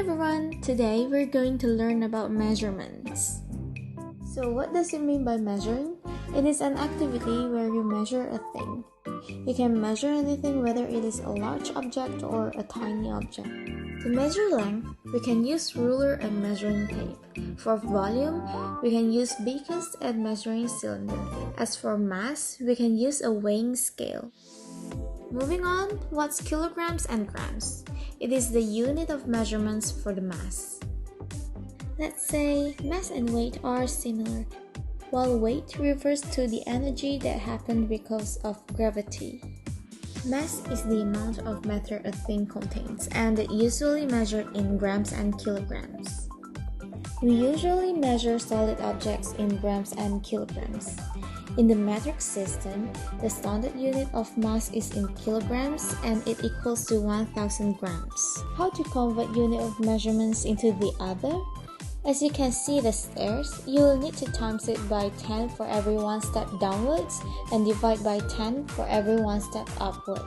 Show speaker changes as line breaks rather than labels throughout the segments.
everyone! Today we're going to learn about measurements. So what does it mean by measuring? It is an activity where you measure a thing. You can measure anything, whether it is a large object or a tiny object. To measure length, we can use ruler and measuring tape. For volume, we can use beakers and measuring cylinder. As for mass, we can use a weighing scale. Moving on, what's kilograms and grams? It is the unit of measurements for the mass. Let's say mass and weight are similar, while weight refers to the energy that happened because of gravity. Mass is the amount of matter a thing contains, and it usually measured in grams and kilograms. We usually measure solid objects in grams and kilograms. In the metric system, the standard unit of mass is in kilograms and it equals to 1000 grams. How to convert unit of measurements into the other? As you can see the stairs, you will need to times it by 10 for every one step downwards and divide by 10 for every one step upward.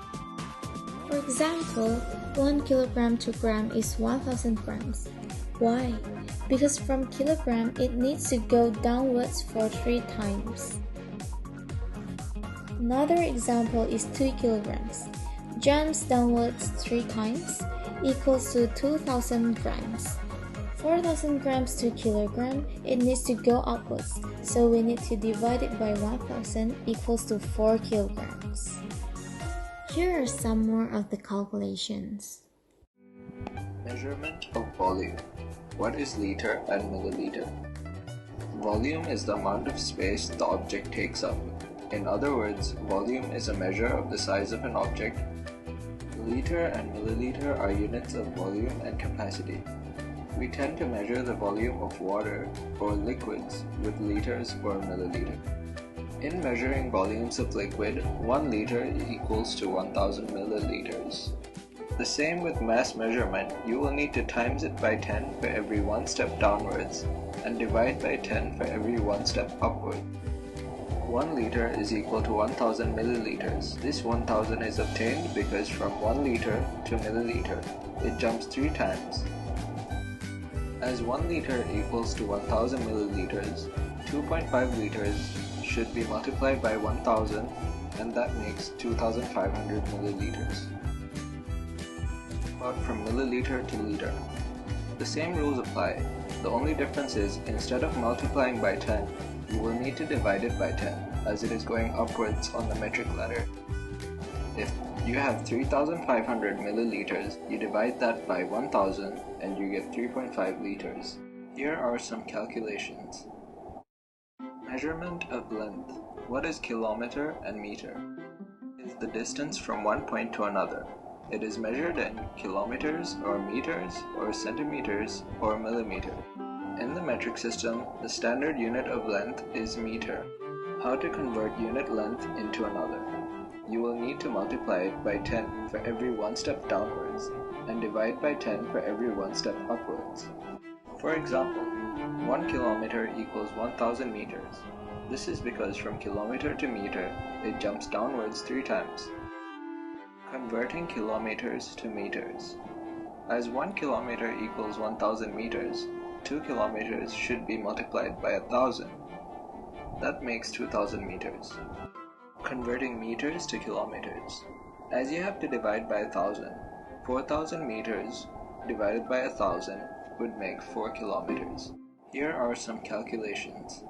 For example, 1 kilogram to gram is 1000 grams. Why? Because from kilogram it needs to go downwards for 3 times. Another example is 2 kilograms. Jumps downwards 3 times equals to 2000 grams. 4000 grams to kilogram, it needs to go upwards, so we need to divide it by 1000 equals to 4 kilograms. Here are some more of the calculations.
Measurement of volume. What is liter and milliliter? Volume is the amount of space the object takes up. In other words, volume is a measure of the size of an object. Liter and milliliter are units of volume and capacity. We tend to measure the volume of water or liquids with liters or milliliter. In measuring volumes of liquid, 1 liter equals to 1000 milliliters. The same with mass measurement, you will need to times it by 10 for every one step downwards and divide by 10 for every one step upward. 1 liter is equal to 1000 milliliters. This 1000 is obtained because from 1 liter to milliliter, it jumps 3 times. As 1 liter equals to 1000 milliliters, 2.5 liters should be multiplied by 1000 and that makes 2500 milliliters. About from milliliter to liter. The same rules apply. The only difference is instead of multiplying by 10, you will need to divide it by 10 as it is going upwards on the metric ladder. If you have 3500 milliliters, you divide that by 1000 and you get 3.5 liters. Here are some calculations. Measurement of length. What is kilometer and meter? It is the distance from one point to another. It is measured in kilometers or meters or centimeters or millimeter. In the metric system, the standard unit of length is meter. How to convert unit length into another? You will need to multiply it by 10 for every one step downwards and divide by 10 for every one step upwards. For example, 1 kilometer equals 1000 meters. This is because from kilometer to meter, it jumps downwards 3 times. Converting kilometers to meters. As 1 kilometer equals 1000 meters, 2 kilometers should be multiplied by 1000. That makes 2000 meters. Converting meters to kilometers. As you have to divide by 1000, 4000 meters divided by 1000 would make 4 kilometers. Here are some calculations.